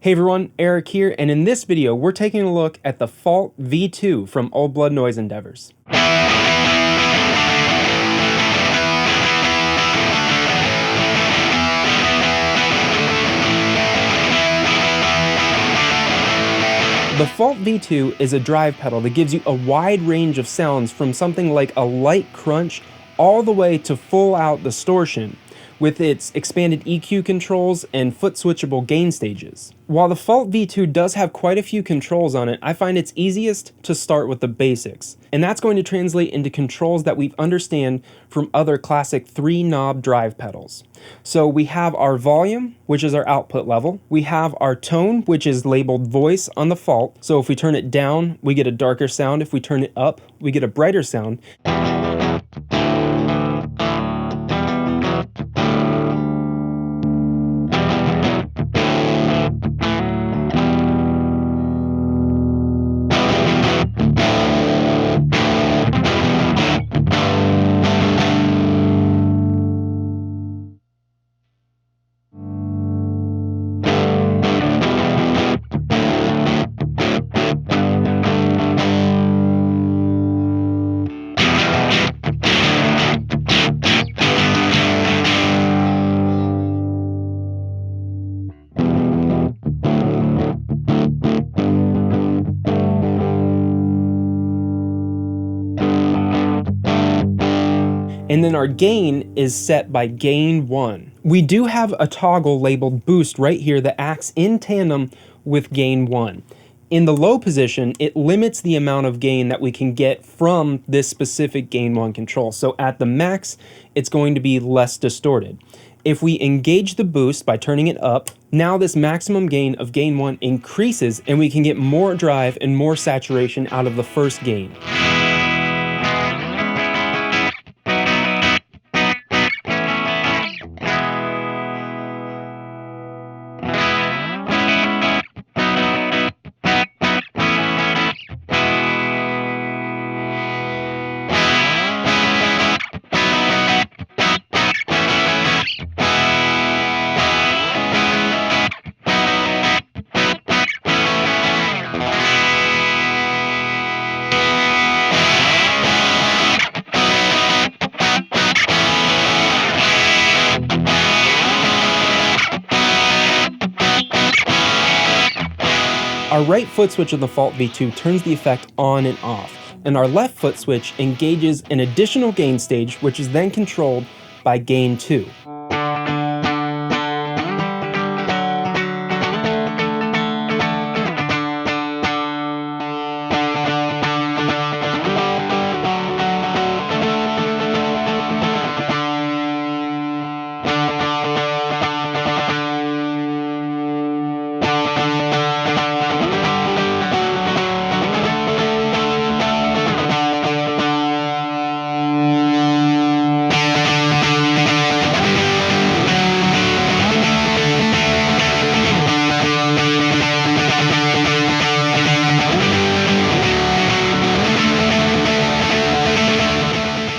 Hey everyone, Eric here, and in this video we're taking a look at the Fault V2 from Old Blood Noise Endeavors. The Fault V2 is a drive pedal that gives you a wide range of sounds from something like a light crunch all the way to full out distortion, with its expanded EQ controls and foot-switchable gain stages. While the Fault V2 does have quite a few controls on it, I find it's easiest to start with the basics, and that's going to translate into controls that we understand from other classic 3-knob drive pedals. So we have our volume, which is our output level. We have our tone, which is labeled voice on the Fault. So if we turn it down, we get a darker sound. If we turn it up, we get a brighter sound. And then our gain is set by gain 1. We do have a toggle labeled boost right here that acts in tandem with gain 1. In the low position, it limits the amount of gain that we can get from this specific gain 1 control. So at the max, it's going to be less distorted. If we engage the boost by turning it up, now this maximum gain of gain 1 increases and we can get more drive and more saturation out of the first gain. Our right foot switch of the Fault V2 turns the effect on and off, and our left foot switch engages an additional gain stage, which is then controlled by gain 2.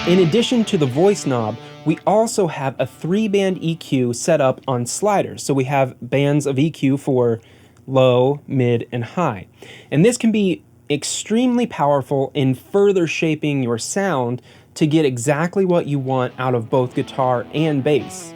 In addition to the voice knob, we also have a 3-band EQ set up on sliders. So we have bands of EQ for low, mid, and high. And this can be extremely powerful in further shaping your sound to get exactly what you want out of both guitar and bass.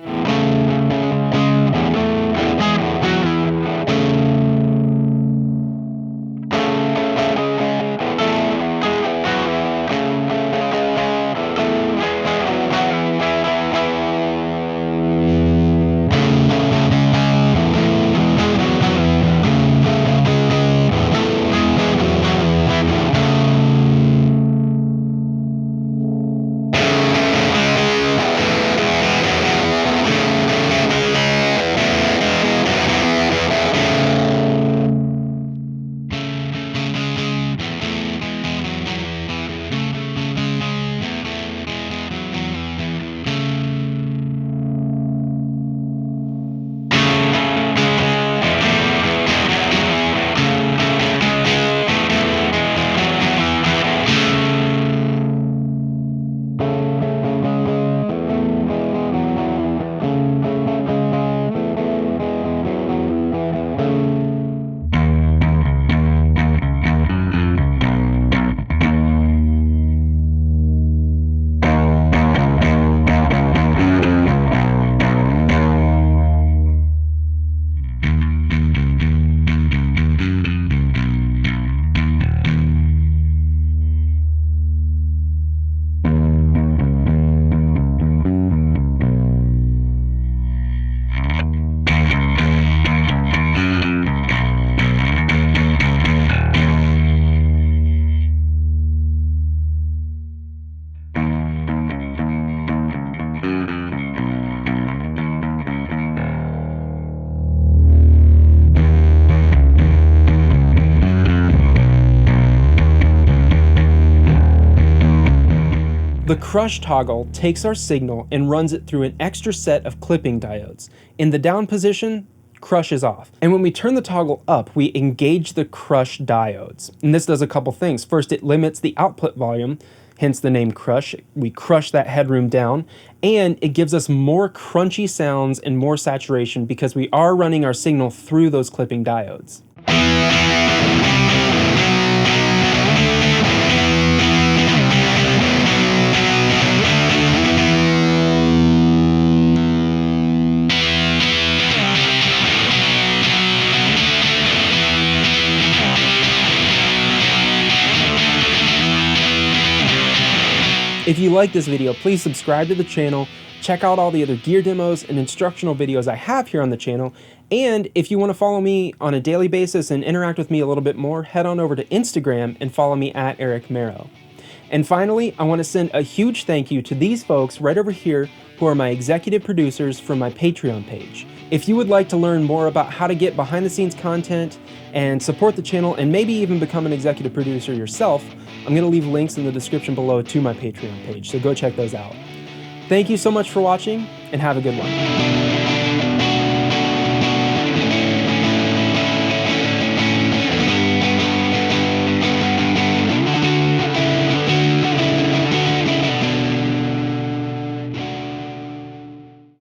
The crush toggle takes our signal and runs it through an extra set of clipping diodes. In the down position, crush is off. And when we turn the toggle up, we engage the crush diodes. And this does a couple things. First, it limits the output volume, hence the name crush. We crush that headroom down, and it gives us more crunchy sounds and more saturation because we are running our signal through those clipping diodes. If you like this video, please subscribe to the channel, check out all the other gear demos and instructional videos I have here on the channel, and if you want to follow me on a daily basis and interact with me a little bit more, head on over to Instagram and follow me at Merrow. And finally, I want to send a huge thank you to these folks right over here who are my executive producers from my Patreon page. If you would like to learn more about how to get behind the scenes content and support the channel and maybe even become an executive producer yourself, I'm going to leave links in the description below to my Patreon page, so go check those out. Thank you so much for watching, and have a good one.